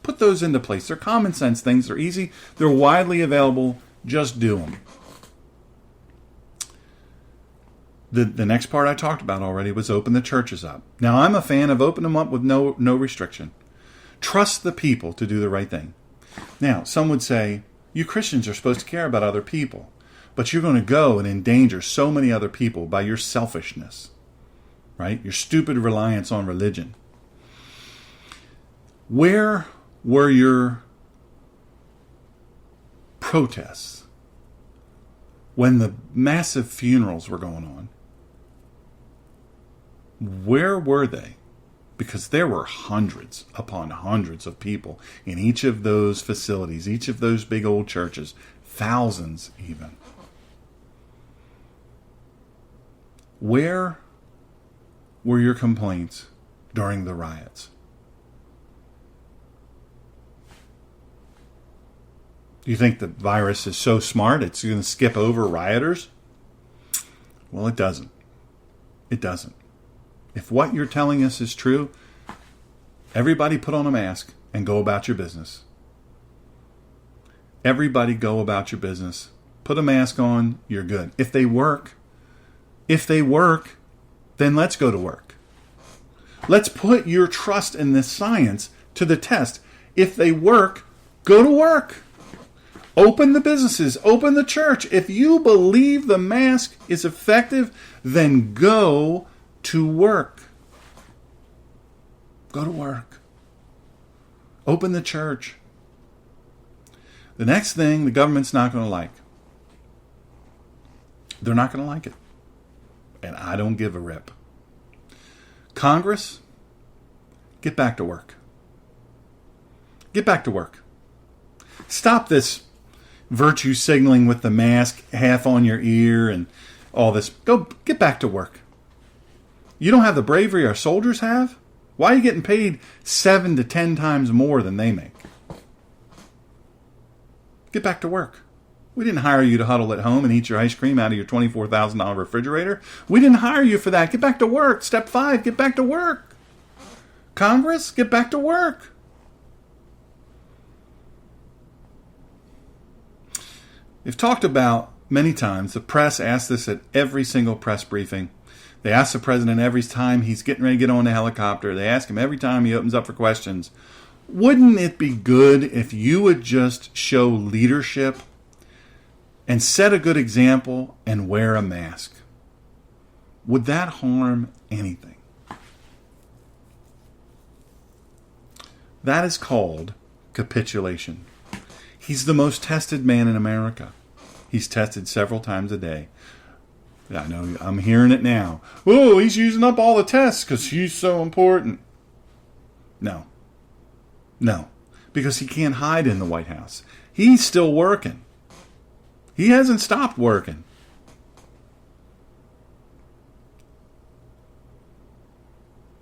Put those into place. They're common sense things. They're easy. They're widely available. Just do them. The next part I talked about already was open the churches up. Now, I'm a fan of open them up with no restriction. Trust the people to do the right thing. Now, some would say, you Christians are supposed to care about other people, but you're going to go and endanger so many other people by your selfishness. Right? Your stupid reliance on religion. Where were your protests when the massive funerals were going on? Where were they? Because there were hundreds upon hundreds of people in each of those facilities, each of those big old churches, thousands even. Where were your complaints during the riots? Do you think the virus is so smart it's going to skip over rioters? Well, it doesn't. It doesn't. If what you're telling us is true, everybody put on a mask and go about your business. Everybody go about your business. Put a mask on, you're good. If they work, then let's go to work. Let's put your trust in this science to the test. If they work, go to work. Open the businesses. Open the church. If you believe the mask is effective, then go to work. Go to work. Open the church. The next thing the government's not going to like. They're not going to like it. And I don't give a rip. Congress, get back to work. Get back to work. Stop this virtue signaling with the mask half on your ear and all this. Go get back to work. You don't have the bravery our soldiers have? Why are you getting paid 7 to 10 times more than they make? Get back to work. We didn't hire you to huddle at home and eat your ice cream out of your $24,000 refrigerator. We didn't hire you for that. Get back to work. Step 5, get back to work. Congress, get back to work. We've talked about many times, the press asks this at every single press briefing. They ask the president every time he's getting ready to get on the helicopter. They ask him every time he opens up for questions. Wouldn't it be good if you would just show leadership and set a good example and wear a mask? Would that harm anything? That is called capitulation. He's the most tested man in America. He's tested several times a day. I know, I'm hearing it now. Oh, he's using up all the tests because he's so important. No. Because he can't hide in the White House. He's still working. He hasn't stopped working.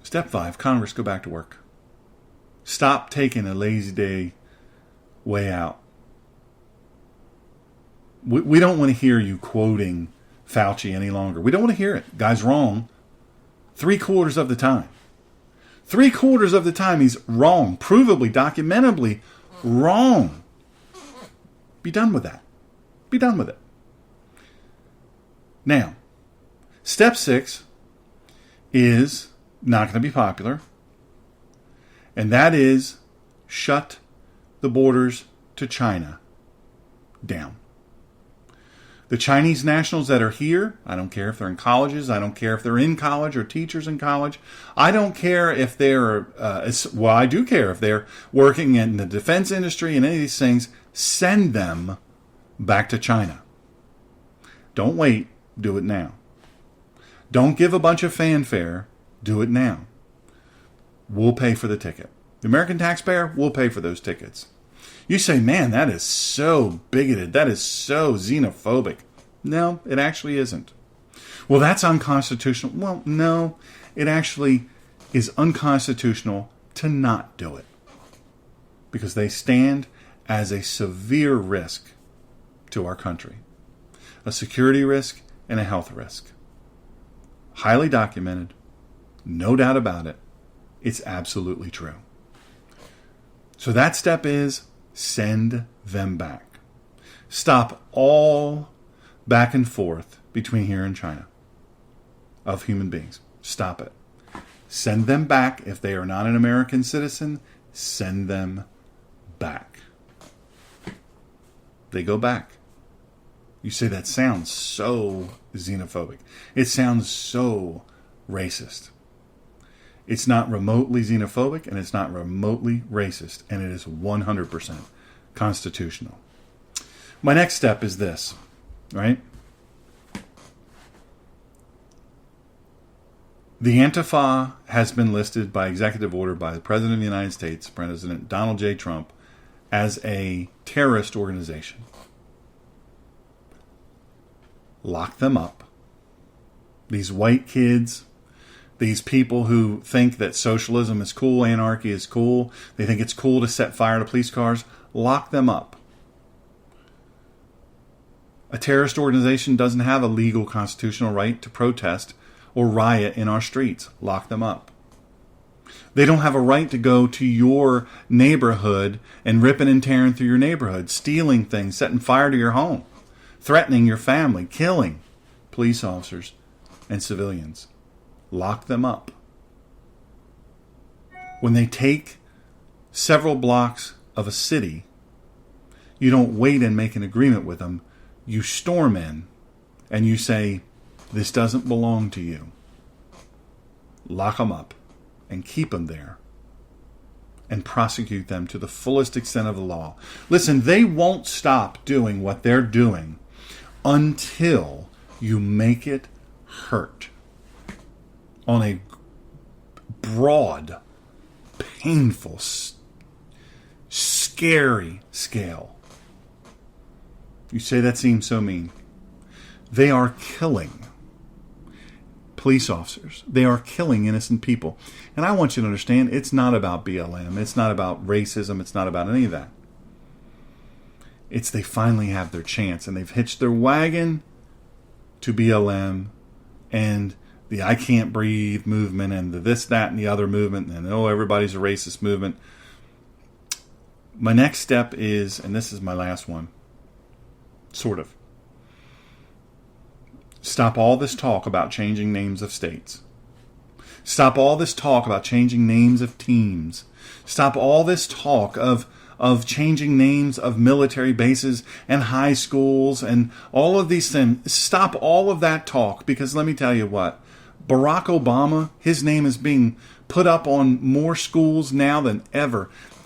Step 5, Congress, go back to work. Stop taking a lazy day way out. We don't want to hear you quoting Fauci any longer. We don't want to hear it. Guy's wrong 3/4 of the time. 3/4 of the time he's wrong. Provably, documentably wrong. Be done with that. Be done with it. Now, step 6 is not going to be popular. And that is shut the borders to China down. The Chinese nationals that are here, I don't care if they're in colleges, I don't care if they're in college or teachers in college, I don't care if they're, I do care if they're working in the defense industry and any of these things, send them back to China. Don't wait, do it now. Don't give a bunch of fanfare, do it now. We'll pay for the ticket. The American taxpayer will pay for those tickets. You say, man, that is so bigoted. That is so xenophobic. No, it actually isn't. Well, that's unconstitutional. Well, no, it actually is unconstitutional to not do it. Because they stand as a severe risk to our country. A security risk and a health risk. Highly documented. No doubt about it. It's absolutely true. So that step is send them back. Stop all back and forth between here and China of human beings. Stop it. Send them back. If they are not an American citizen, send them back. They go back. You say that sounds so xenophobic. It sounds so racist. It's not remotely xenophobic and it's not remotely racist, and it is 100% constitutional. My next step is this, right? The Antifa has been listed by executive order by the President of the United States, President Donald J. Trump, as a terrorist organization. Lock them up. These white kids, these people who think that socialism is cool, anarchy is cool, they think it's cool to set fire to police cars, lock them up. A terrorist organization doesn't have a legal constitutional right to protest or riot in our streets. Lock them up. They don't have a right to go to your neighborhood and ripping and tearing through your neighborhood, stealing things, setting fire to your home, threatening your family, killing police officers and civilians. Lock them up. When they take several blocks of a city, you don't wait and make an agreement with them. You storm in and you say, this doesn't belong to you. Lock them up and keep them there and prosecute them to the fullest extent of the law. Listen, they won't stop doing what they're doing until you make it hurt on a broad, painful, scary scale. You say that seems so mean. They are killing police officers. They are killing innocent people. And I want you to understand, it's not about BLM. It's not about racism. It's not about any of that. It's they finally have their chance, and they've hitched their wagon to BLM and the I Can't Breathe movement and the this, that, and the other movement, and everybody's a racist movement. My next step is, and this is my last one, sort of, stop all this talk about changing names of states. Stop all this talk about changing names of teams. Stop all this talk of changing names of military bases and high schools and all of these things. Stop all of that talk, because let me tell you what, Barack Obama, his name is being put up on more schools now than ever.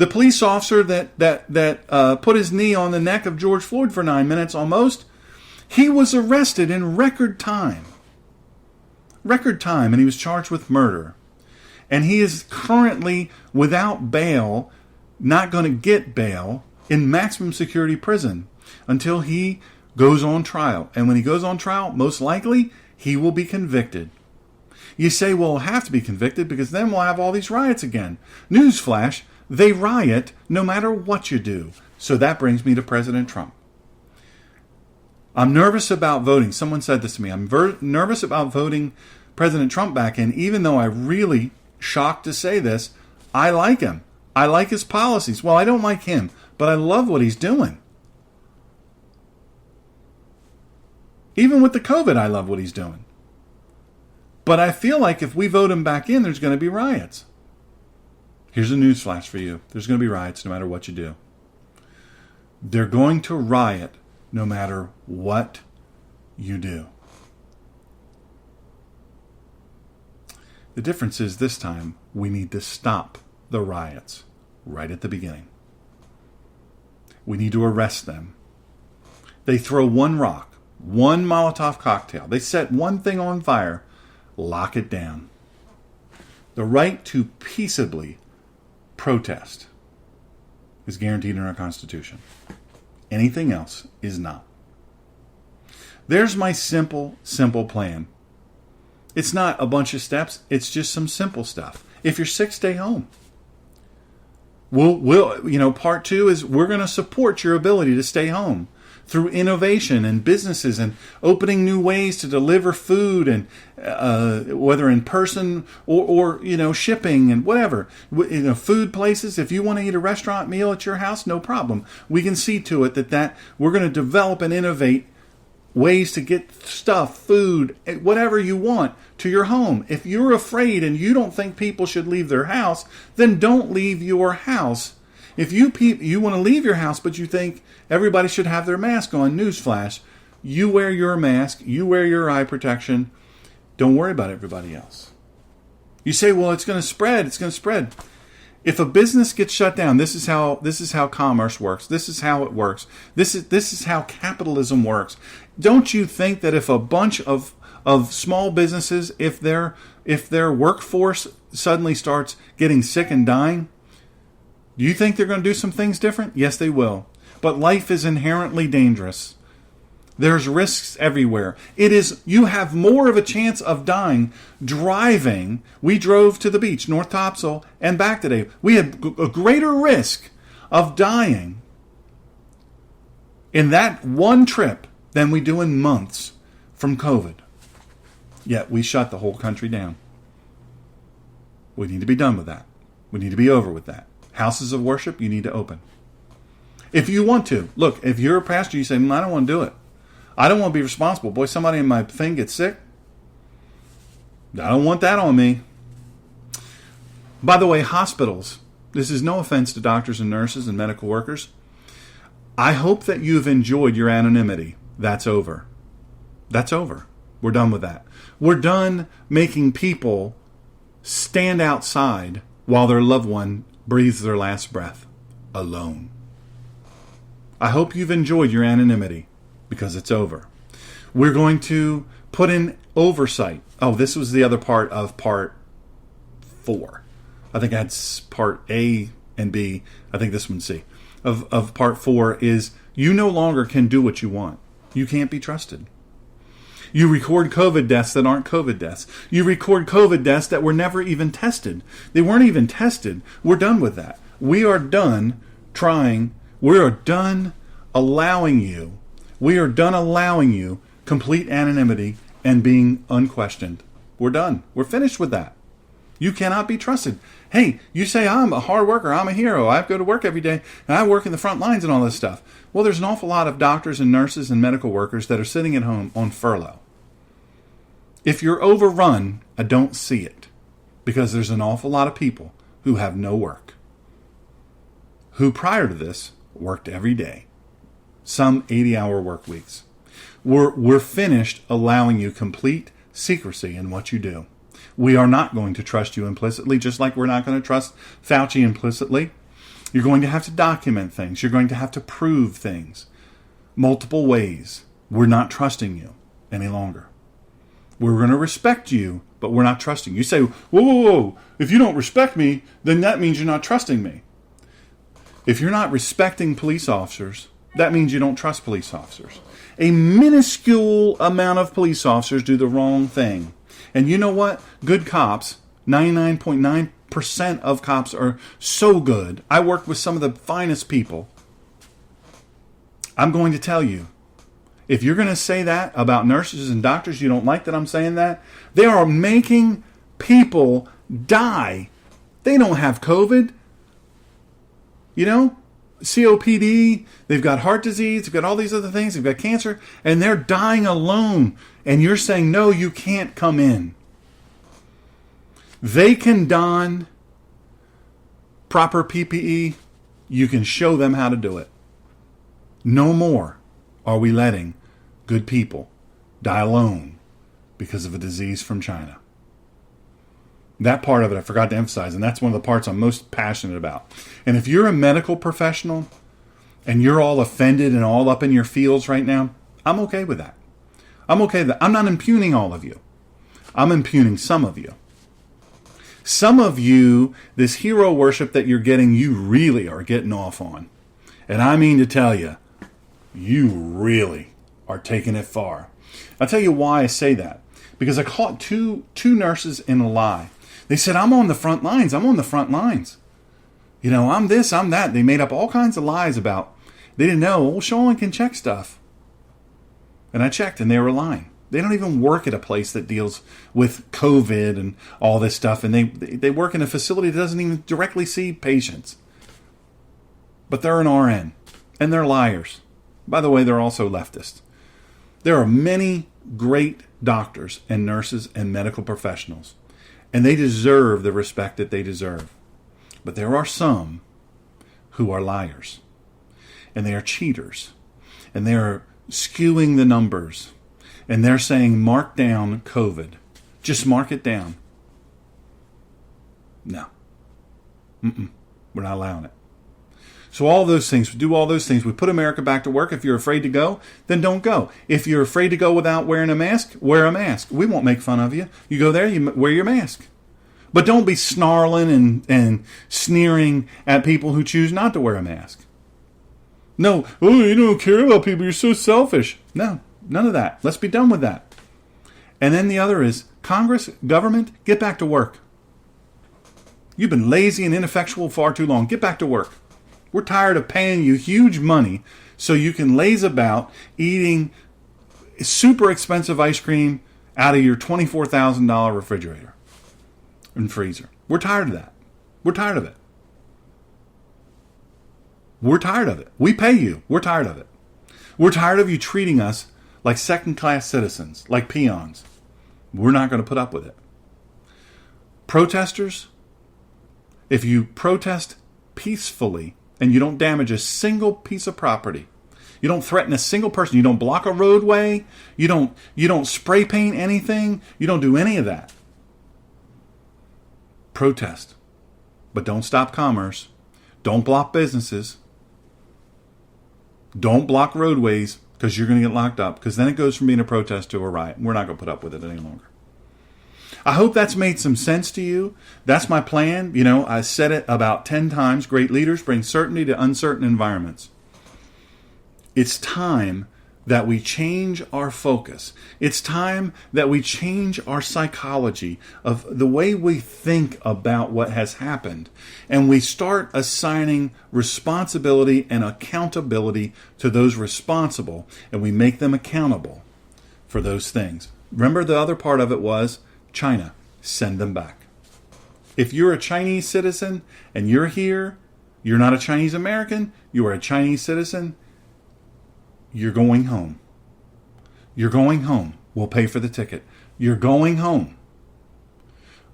The police officer that put his knee on the neck of George Floyd for 9 minutes almost, he was arrested in record time. And he was charged with murder. And he is currently without bail, not going to get bail, in maximum security prison until he goes on trial. And when he goes on trial, most likely, he will be convicted. You say, well, he'll have to be convicted because then we'll have all these riots again. Newsflash, they riot no matter what you do. So that brings me to President Trump. I'm nervous about voting. Someone said this to me. I'm nervous about voting President Trump back in, even though I really, shocked to say this, I like him. I like his policies. Well, I don't like him, but I love what he's doing. Even with the COVID, I love what he's doing. But I feel like if we vote him back in, there's going to be riots. Here's a news flash for you. There's going to be riots no matter what you do. They're going to riot no matter what you do. The difference is this time we need to stop the riots right at the beginning. We need to arrest them. They throw one rock, one Molotov cocktail. They set one thing on fire. Lock it down. The right to peaceably protest is guaranteed in our Constitution. Anything else is not. There's my simple plan. It's not a bunch of steps. It's just some simple stuff. If you're sick, stay home. Part 2 is we're going to support your ability to stay home through innovation and businesses and opening new ways to deliver food, and whether in person or shipping and whatever. Food places. If you want to eat a restaurant meal at your house, no problem. We can see to it that we're going to develop and innovate ways to get stuff, food, whatever you want to your home. If you're afraid and you don't think people should leave their house, then don't leave your house. If you want to leave your house, but you think everybody should have their mask on, newsflash, you wear your mask, you wear your eye protection. Don't worry about everybody else. You say, well, it's going to spread. It's going to spread. If a business gets shut down, this is how commerce works. This is how it works. This is how capitalism works. Don't you think that if a bunch of small businesses, if their workforce suddenly starts getting sick and dying, do you think they're going to do some things different? Yes, they will. But life is inherently dangerous. There's risks everywhere. You have more of a chance of dying driving. We drove to the beach, North Topsail, and back today. We had a greater risk of dying in that one trip than we do in months from COVID. Yet we shut the whole country down. We need to be done with that. We need to be over with that. Houses of worship, you need to open. If you want to. Look, if you're a pastor, you say, I don't want to do it. I don't want to be responsible. Boy, somebody in my thing gets sick. I don't want that on me. By the way, hospitals. This is no offense to doctors and nurses and medical workers. I hope that you've enjoyed your anonymity. That's over. That's over. We're done with that. We're done making people stand outside while their loved one breathes their last breath alone. I hope you've enjoyed your anonymity, because it's over. We're going to put in oversight. Oh, this was the other part of part 4. I think I had part A and B. I think this one's C. Of part 4 is you no longer can do what you want. You can't be trusted. You record COVID deaths that aren't COVID deaths. You record COVID deaths that were never even tested. They weren't even tested. We're done with that. We are done trying. We are done allowing you. We are done allowing you complete anonymity and being unquestioned. We're done. We're finished with that. You cannot be trusted. Hey, you say, I'm a hard worker. I'm a hero. I go to work every day, and I work in the front lines and all this stuff. Well, there's an awful lot of doctors and nurses and medical workers that are sitting at home on furlough. If you're overrun, I don't see it, because there's an awful lot of people who have no work, who prior to this worked every day, some 80-hour work weeks. We're finished allowing you complete secrecy in what you do. We are not going to trust you implicitly, just like we're not going to trust Fauci implicitly. You're going to have to document things. You're going to have to prove things multiple ways. We're not trusting you any longer. We're going to respect you, but we're not trusting you. You say, whoa, whoa, whoa. If you don't respect me, then that means you're not trusting me. If you're not respecting police officers, that means you don't trust police officers. A minuscule amount of police officers do the wrong thing. And you know what? Good cops, 99.9% of cops are so good. I work with some of the finest people. I'm going to tell you, if you're going to say that about nurses and doctors, you don't like that I'm saying that, they are making people die. They don't have COVID. You know, COPD, they've got heart disease, they've got all these other things, they've got cancer, and they're dying alone. And you're saying, no, you can't come in. They can don proper PPE. You can show them how to do it. No more are we letting good people die alone because of a disease from China. That part of it I forgot to emphasize, and that's one of the parts I'm most passionate about. And if you're a medical professional and you're all offended and all up in your feels right now, I'm okay with that. I'm okay with that. I'm not impugning all of you. I'm impugning some of you. Some of you, this hero worship that you're getting, you really are getting off on. And I mean to tell you, you really are taking it far. I'll tell you why I say that. Because I caught two nurses in a lie. They said, I'm on the front lines. I'm on the front lines. You know, I'm this, I'm that. They made up all kinds of lies about, they didn't know, Shawn can check stuff. And I checked and they were lying. They don't even work at a place that deals with COVID and all this stuff. And they work in a facility that doesn't even directly see patients. But they're an RN. And they're liars. By the way, they're also leftists. There are many great doctors and nurses and medical professionals. And they deserve the respect that they deserve. But there are some who are liars. And they are cheaters. And they are skewing the numbers. And they're saying, mark down COVID. Just mark it down. No. We're not allowing it. So all those things, we do all those things. We put America back to work. If you're afraid to go, then don't go. If you're afraid to go without wearing a mask, wear a mask. We won't make fun of you. You go there, you wear your mask. But don't be snarling and sneering at people who choose not to wear a mask. No, oh, you don't care about people. You're so selfish. No, none of that. Let's be done with that. And then the other is Congress, government, get back to work. You've been lazy and ineffectual far too long. Get back to work. We're tired of paying you huge money so you can laze about eating super expensive ice cream out of your $24,000 refrigerator and freezer. We're tired of that. We're tired of it. We're tired of it. We pay you. We're tired of it. We're tired of you treating us like second-class citizens, like peons. We're not going to put up with it. Protesters, if you protest peacefully, and you don't damage a single piece of property, you don't threaten a single person, you don't block a roadway, you don't spray paint anything, you don't do any of that. Protest. But don't stop commerce. Don't block businesses. Don't block roadways, because you're going to get locked up, because then it goes from being a protest to a riot. We're not going to put up with it any longer. I hope that's made some sense to you. That's my plan. You know, I said it about 10 times. Great leaders bring certainty to uncertain environments. It's time that we change our focus. It's time that we change our psychology of the way we think about what has happened. And we start assigning responsibility and accountability to those responsible. And we make them accountable for those things. Remember, the other part of it was China, send them back. If you're a Chinese citizen and you're here, you're not a Chinese American, you are a Chinese citizen, you're going home. You're going home. We'll pay for the ticket. You're going home.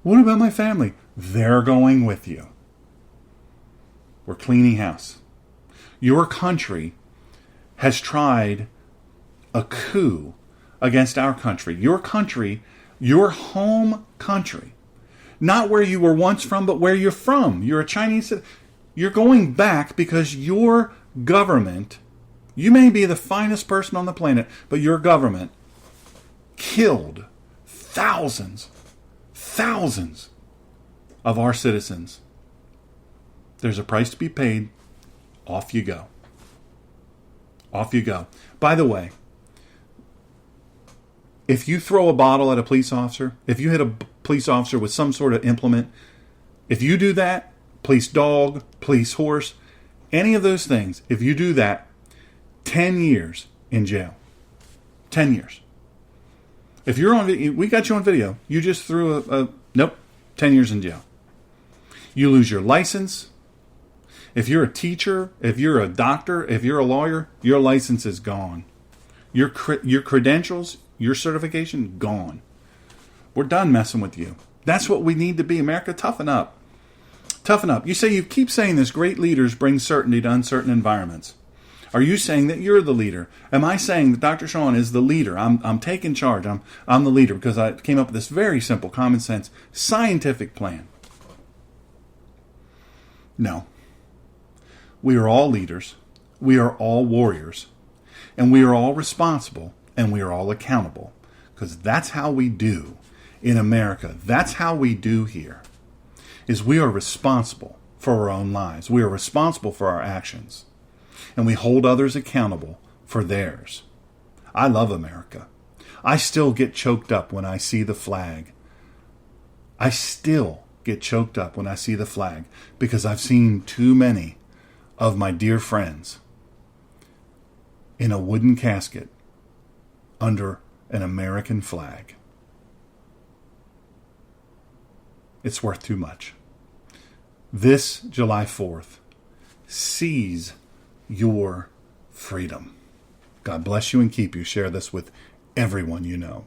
What about my family? They're going with you. We're cleaning house. Your country has tried a coup against our country. Your country, your home country, not where you were once from, but where you're from. You're a Chinese citizen. You're going back because your government, you may be the finest person on the planet, but your government killed thousands of our citizens. There's a price to be paid. Off you go. Off you go. By the way, if you throw a bottle at a police officer, if you hit a police officer with some sort of implement, if you do that, police dog, police horse, any of those things, if you do that, 10 years in jail. 10 years. If you're on, we got you on video. You just threw nope, 10 years in jail. You lose your license. If you're a teacher, if you're a doctor, if you're a lawyer, your license is gone. Your credentials, your certification, gone. We're done messing with you. That's what we need to be. America, toughen up. Toughen up. You keep saying this, great leaders bring certainty to uncertain environments. Are you saying that you're the leader? Am I saying that Dr. Shawn is the leader? I'm taking charge. I'm the leader because I came up with this very simple, common sense, scientific plan. No. We are all leaders. We are all warriors. And we are all responsible. And we are all accountable. Because that's how we do in America. That's how we do here. Is we are responsible for our own lives. We are responsible for our actions. And we hold others accountable for theirs. I love America. I still get choked up when I see the flag. I still get choked up when I see the flag because I've seen too many of my dear friends in a wooden casket under an American flag. It's worth too much. This July 4th, seize your freedom. God bless you and keep you. Share this with everyone you know.